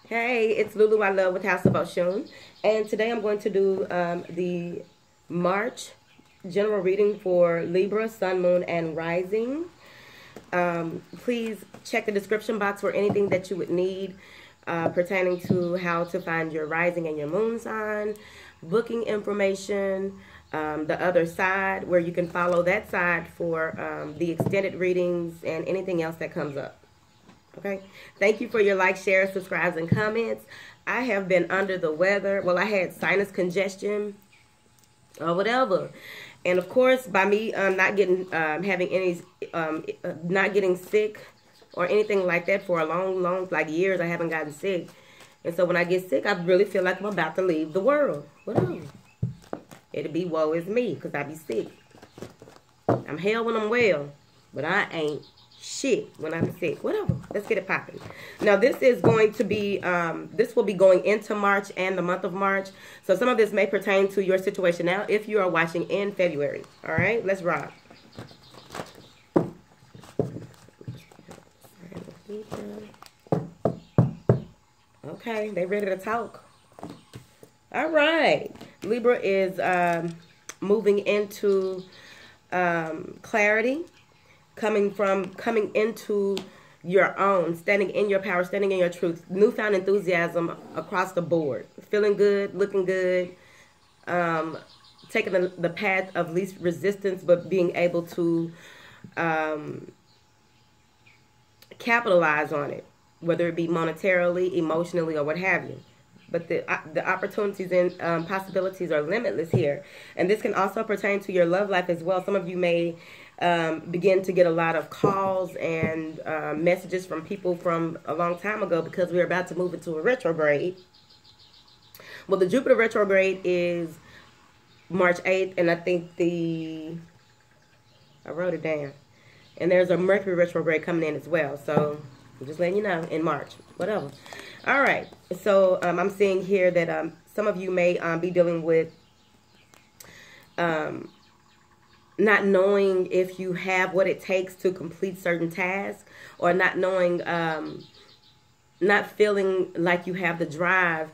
Hey, it's Lulu I Love with House of Oshun. And today I'm going to do the March general reading for Libra, Sun, Moon, and Rising. Please check the description box for anything that you would need pertaining to how to find your rising and your moon sign, booking information, the other side where you can follow that side for the extended readings and anything else that comes up. Okay, thank you for your likes, shares, subscribes, and comments. I have been under the weather. Well, I had sinus congestion or whatever. And of course, by me not getting not getting sick or anything like that for a long, like years, I haven't gotten sick. And so when I get sick, I really feel like I'm about to leave the world. Whatever. It'll be woe is me because I be sick. I'm hell when I'm well, but I ain't shit when I'm sick. Whatever. Let's get it popping. Now this is going to be this will be going into March and the month of March. So some of this may pertain to your situation now if you are watching in February. All right, let's rock. Okay, they ready to talk. All right. Libra is moving into clarity. Coming into your own, standing in your power, standing in your truth, newfound enthusiasm across the board, feeling good, looking good, taking the path of least resistance, but being able to capitalize on it, whether it be monetarily, emotionally, or what have you. But the opportunities and possibilities are limitless here. And this can also pertain to your love life as well. Some of you may begin to get a lot of calls and messages from people from a long time ago because we're about to move into a retrograde. Well, the Jupiter retrograde is March 8th, and I think I wrote it down. And there's a Mercury retrograde coming in as well. So I'm just letting you know, in March, whatever. All right, so I'm seeing here that some of you may be dealing with not knowing if you have what it takes to complete certain tasks, or not knowing, not feeling like you have the drive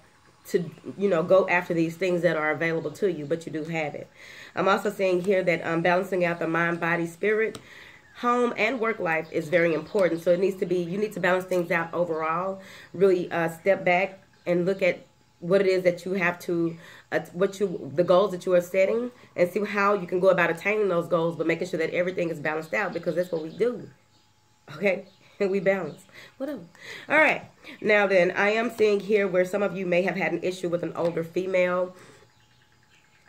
to, go after these things that are available to you, but you do have it. I'm also seeing here that balancing out the mind, body, spirit, home, and work life is very important. So it needs to be, you need to balance things out overall. Really step back and look at what it is that you have to, the goals that you are setting, and see how you can go about attaining those goals, but making sure that everything is balanced out, because that's what we do. Okay? And we balance. Whatever. All right. Now then, I am seeing here where some of you may have had an issue with an older female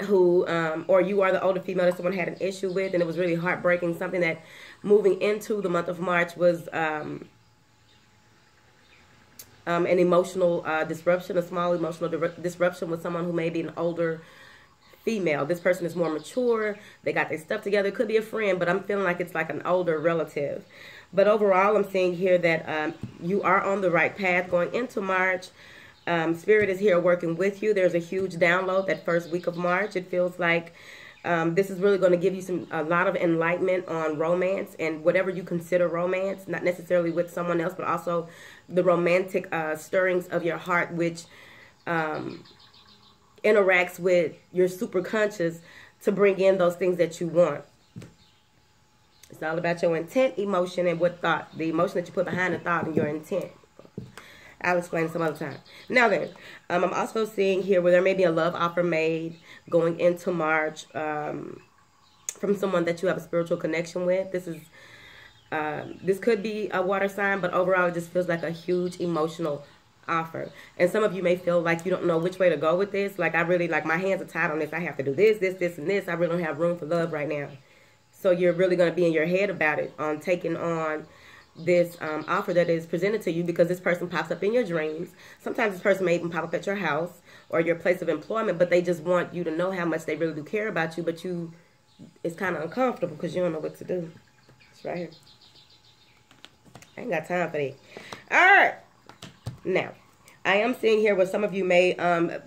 who, or you are the older female that someone had an issue with, and it was really heartbreaking. Something that moving into the month of March was an emotional disruption, a small emotional disruption with someone who may be an older female. This person is more mature. They got their stuff together. It could be a friend, but I'm feeling like it's like an older relative. But overall, I'm seeing here that you are on the right path going into March. Spirit is here working with you. There's a huge download that first week of March. It feels like this is really going to give you a lot of enlightenment on romance and whatever you consider romance, not necessarily with someone else, but also the romantic stirrings of your heart, which interacts with your superconscious to bring in those things that you want. It's all about your intent, emotion, and what thought. The emotion that you put behind the thought and your intent. I'll explain some other time. Now then, I'm also seeing here where there may be a love offer made going into March from someone that you have a spiritual connection with. This could be a water sign, but overall it just feels like a huge emotional offer. And some of you may feel like you don't know which way to go with this. Like, I really, like, my hands are tied on this. I have to do this, this, and this. I really don't have room for love right now. So you're really going to be in your head about it, on taking on this offer that is presented to you, because this person pops up in your dreams. Sometimes this person may even pop up at your house or your place of employment, but they just want you to know how much they really do care about you, but it's kind of uncomfortable because you don't know what to do. It's right here. I ain't got time for that. All right. Now, I am seeing here where some of you may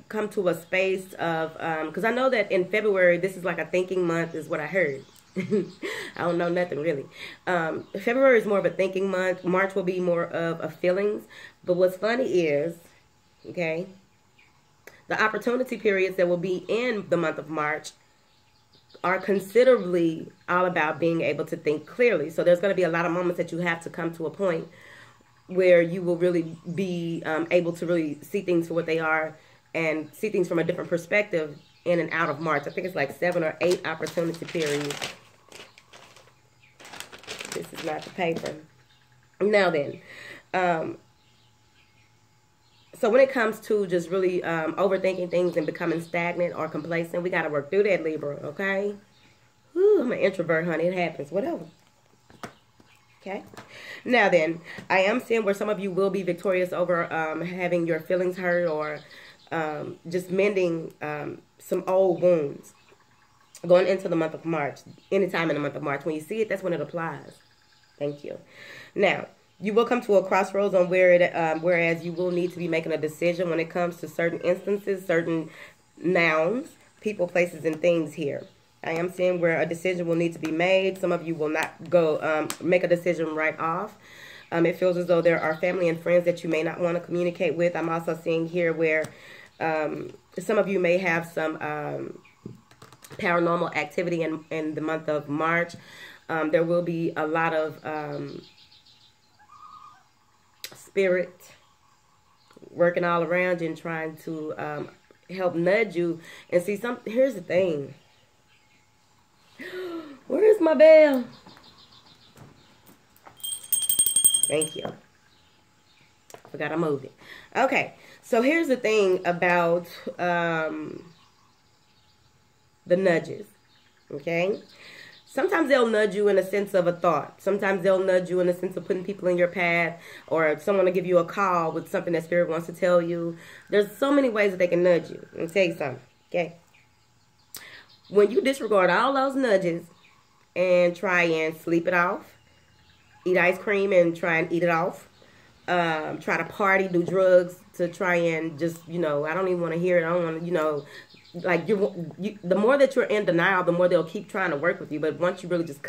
come to a space of, because I know that in February, this is like a thinking month is what I heard. I don't know nothing really. February is more of a thinking month. March will be more of a feelings. But what's funny is Okay? The opportunity periods that will be in the month of March are considerably all about being able to think clearly. So there's going to be a lot of moments that you have to come to a point where you will really be able to really see things for what they are and see things from a different perspective in and out of March. I think it's like 7 or 8 opportunity periods. This is not the paper. Now then, so when it comes to just really overthinking things and becoming stagnant or complacent, we got to work through that, Libra, okay? Whew, I'm an introvert, honey. It happens. Whatever. Okay? Now then, I am seeing where some of you will be victorious over having your feelings hurt or just mending some old wounds going into the month of March. Anytime in the month of March. When you see it, that's when it applies. Thank you. Now, you will come to a crossroads on where it, whereas you will need to be making a decision when it comes to certain instances, certain nouns, people, places, and things here. I am seeing where a decision will need to be made. Some of you will not go make a decision right off. It feels as though there are family and friends that you may not want to communicate with. I'm also seeing here where some of you may have some paranormal activity in the month of March. There will be a lot of spirit working all around you and trying to help nudge you and see something. Here's the thing. Where is my bell? Thank you. Forgot I moved it. Okay, so here's the thing about the nudges. Okay? Sometimes they'll nudge you in a sense of a thought. Sometimes they'll nudge you in a sense of putting people in your path, or someone will give you a call with something that Spirit wants to tell you. There's so many ways that they can nudge you. Let me tell you something, okay? When you disregard all those nudges and try and sleep it off, eat ice cream and try and eat it off, try to party, do drugs to try and just, you know, I don't even want to hear it. I don't want to, you know, like the more that you're in denial, the more they'll keep trying to work with you. But once you really just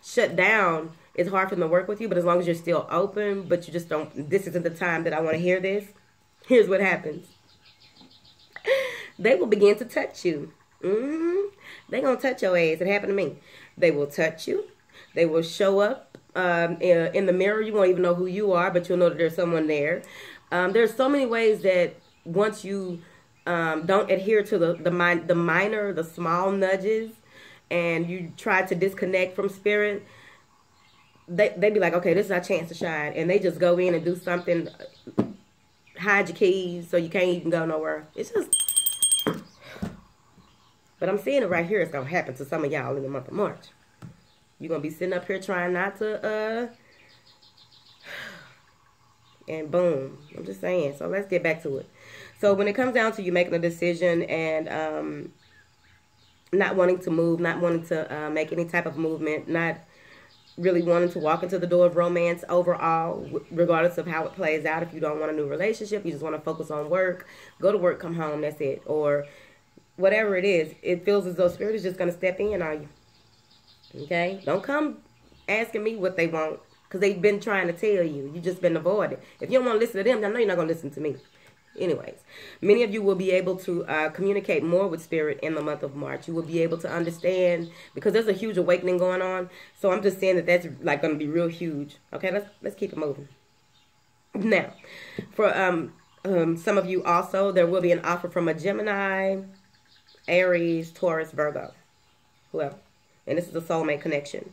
shut down, it's hard for them to work with you. But as long as you're still open, but you just don't, this isn't the time that I want to hear this. Here's what happens. They will begin to touch you. They're going to touch your ass. It happened to me. They will touch you. They will show up in the mirror. You won't even know who you are, but you'll know that there's someone there. There's so many ways that once you don't adhere to the small nudges, and you try to disconnect from Spirit, they be like, okay, this is our chance to shine. And they just go in and do something, hide your keys so you can't even go nowhere. It's just... But I'm seeing it right here. It's going to happen to some of y'all in the month of March. You're going to be sitting up here trying not to, and boom. I'm just saying. So let's get back to it. So when it comes down to you making a decision and not wanting to move, not wanting to make any type of movement, not really wanting to walk into the door of romance overall, regardless of how it plays out. If you don't want a new relationship, you just want to focus on work, go to work, come home, that's it. Or whatever it is, it feels as though Spirit is just going to step in on you. Okay? Don't come asking me what they want, because they've been trying to tell you. You've just been avoiding. If you don't want to listen to them, I know you're not going to listen to me. Anyways, many of you will be able to communicate more with Spirit in the month of March. You will be able to understand, because there's a huge awakening going on. So I'm just saying that that's like going to be real huge. Okay, let's keep it moving. Now, for some of you also, there will be an offer from a Gemini, Aries, Taurus, Virgo, whoever. And this is a soulmate connection.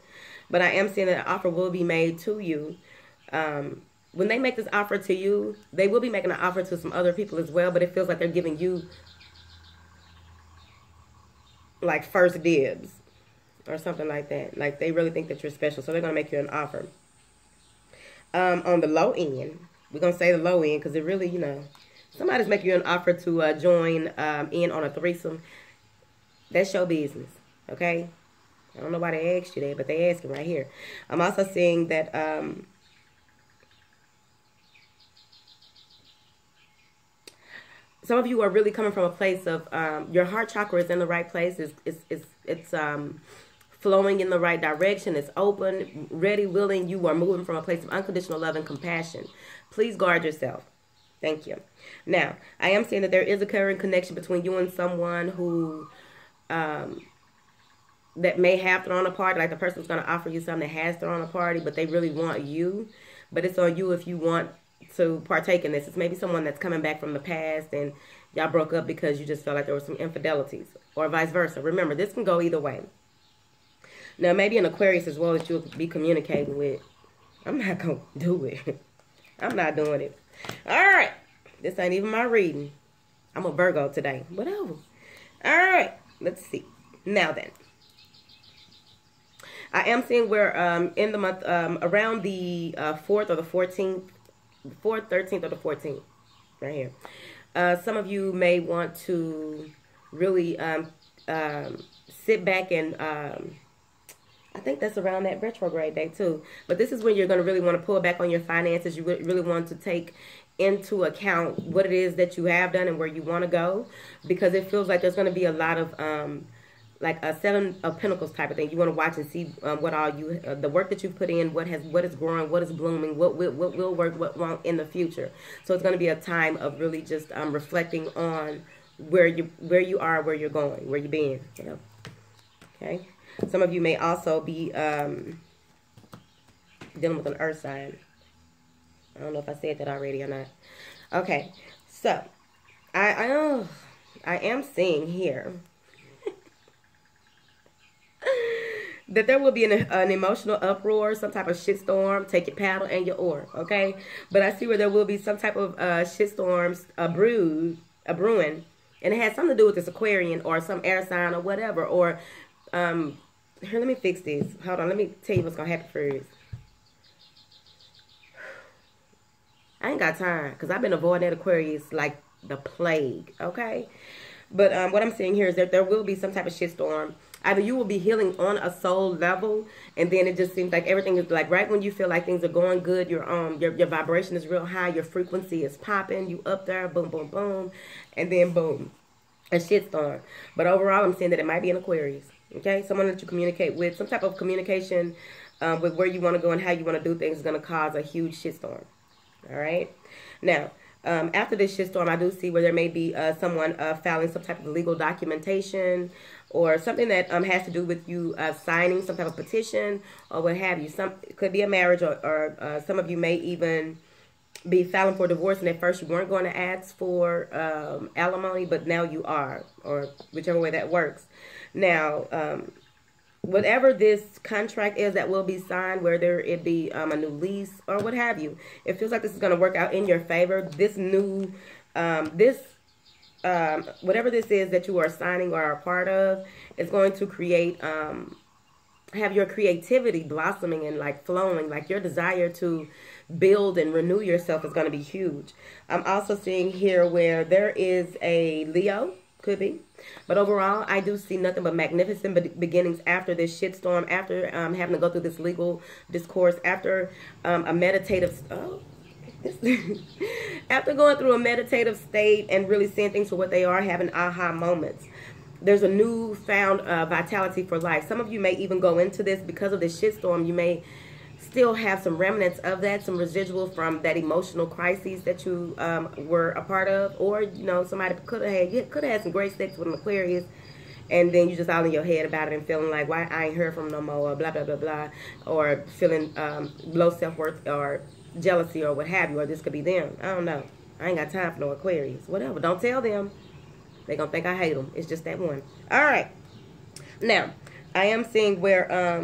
But I am seeing that an offer will be made to you. When they make this offer to you, they will be making an offer to some other people as well. But it feels like they're giving you like first dibs or something like that. Like they really think that you're special. So they're going to make you an offer. On the low end, we're going to say the low end because it really, you know, somebody's making you an offer to join in on a threesome. That's your business, okay? I don't know why they asked you that, but they asking right here. I'm also seeing that some of you are really coming from a place of your heart chakra is in the right place. It's flowing in the right direction. It's open, ready, willing. You are moving from a place of unconditional love and compassion. Please guard yourself. Thank you. Now, I am saying that there is a current connection between you and someone who that may have thrown a party, like the person who's going to offer you something that has thrown a party, but they really want you. But it's on you if you want to partake in this. It's maybe someone that's coming back from the past and y'all broke up because you just felt like there were some infidelities, or vice versa. Remember, this can go either way. Now, maybe an Aquarius as well that you'll be communicating with. I'm not going to do it. I'm not doing it. All right. This ain't even my reading. I'm a Virgo today. Whatever. All right. Let's see. Now then. I am seeing where in the month, around the 4th or the 14th, 4th, 13th, or the 14th, right here. Some of you may want to really sit back and, I think that's around that retrograde day too. But this is when you're going to really want to pull back on your finances. You really want to take into account what it is that you have done and where you want to go. Because it feels like there's going to be a lot of, like a Seven of Pentacles type of thing. You want to watch and see what all you, the work that you've put in, what is growing, what is blooming, what will work, what won't in the future. So it's going to be a time of really just reflecting on where you are, where you're going, where you've been. You know? Okay. Some of you may also be dealing with an earth sign. I don't know if I said that already or not. Okay. So I am seeing here that there will be an emotional uproar, some type of shitstorm. Take your paddle and your oar, okay? But I see where there will be some type of shitstorms, a brewing, and it has something to do with this Aquarian or some air sign or whatever. Or here, let me fix this. Hold on, let me tell you what's gonna happen first. I ain't got time because I've been avoiding that Aquarius like the plague, okay? But what I'm seeing here is that there will be some type of shitstorm. Either you will be healing on a soul level, and then it just seems like everything is like right when you feel like things are going good, your vibration is real high, your frequency is popping, you up there, boom, boom, boom, and then boom, a shitstorm. But overall, I'm saying that it might be an Aquarius, okay? Someone that you communicate with, some type of communication with where you want to go and how you want to do things is going to cause a huge shitstorm, all right? Now, after this shitstorm, I do see where there may be someone filing some type of legal documentation or something that has to do with you signing some type of petition or what have you. It could be a marriage or some of you may even be filing for divorce, and at first you weren't going to ask for alimony, but now you are, or whichever way that works. Now, whatever this contract is that will be signed, whether it be a new lease or what have you, it feels like this is going to work out in your favor. This new, whatever this is that you are signing or are a part of, is going to create, have your creativity blossoming and like flowing, like your desire to build and renew yourself is going to be huge. I'm also seeing here where there is a Leo, could be. But overall, I do see nothing but magnificent beginnings after this shitstorm, after having to go through this legal discourse, after a meditative, after going through a meditative state and really seeing things for what they are, having aha moments. There's a newfound vitality for life. Some of you may even go into this because of this shitstorm. You may still have some remnants of that, some residual from that emotional crises that you were a part of, or you know, somebody could have had some great sex with an Aquarius, and then you just all in your head about it and feeling like, why I ain't heard from no more, or blah blah blah blah, or feeling low self-worth or jealousy or what have you, or this could be them. I don't know. I ain't got time for no Aquarius. Whatever. Don't tell them. They gonna think I hate them. It's just that one. All right. Now, I am seeing where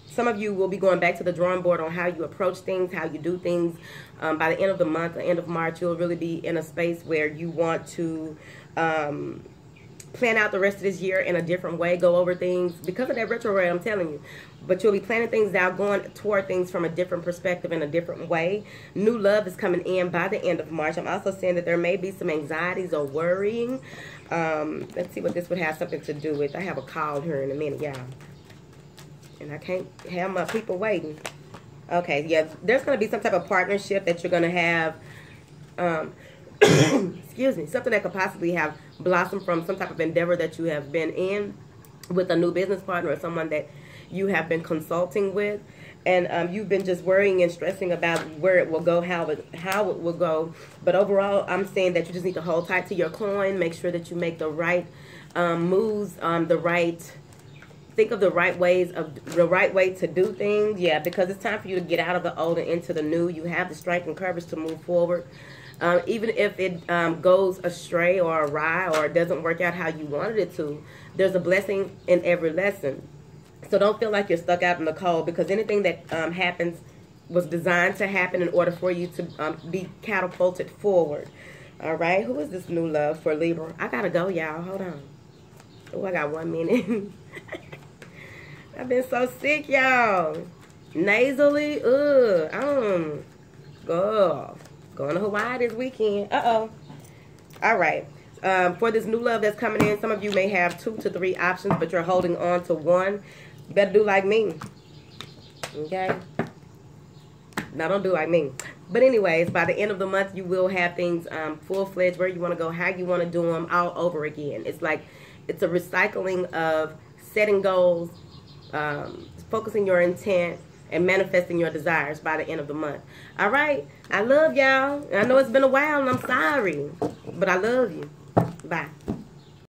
some of you will be going back to the drawing board on how you approach things, how you do things. By the end of the month, the end of March, you'll really be in a space where you want to plan out the rest of this year in a different way, go over things. Because of that retrograde, I'm telling you. But you'll be planning things out, going toward things from a different perspective in a different way. New love is coming in by the end of March. I'm also saying that there may be some anxieties or worrying. Let's see what this would have something to do with. I have a call here in a minute, y'all. And I can't have my people waiting. Okay, yeah, there's going to be some type of partnership that you're going to have. Excuse me, something that could possibly have blossomed from some type of endeavor that you have been in with a new business partner or someone that you have been consulting with. And you've been just worrying and stressing about where it will go, how it will go. But overall, I'm saying that you just need to hold tight to your coin. Make sure that you make the right moves, think of the right way to do things. Yeah, because it's time for you to get out of the old and into the new. You have the strength and courage to move forward. Even if it goes astray or awry or it doesn't work out how you wanted it to, there's a blessing in every lesson. So don't feel like you're stuck out in the cold, because anything that happens was designed to happen in order for you to be catapulted forward. All right, who is this new love for Libra? I gotta go, y'all. Hold on. Oh, I got 1 minute. I've been so sick, y'all. Nasally, going to Hawaii this weekend. All right. For this new love that's coming in, some of you may have 2 to 3 options, but you're holding on to one. Better do like me. Okay? Now, don't do like me. But anyways, by the end of the month, you will have things full-fledged, where you want to go, how you want to do them, all over again. It's like, it's a recycling of setting goals, focusing your intent, and manifesting your desires by the end of the month. All right? I love y'all. I know it's been a while, and I'm sorry. But I love you. Bye.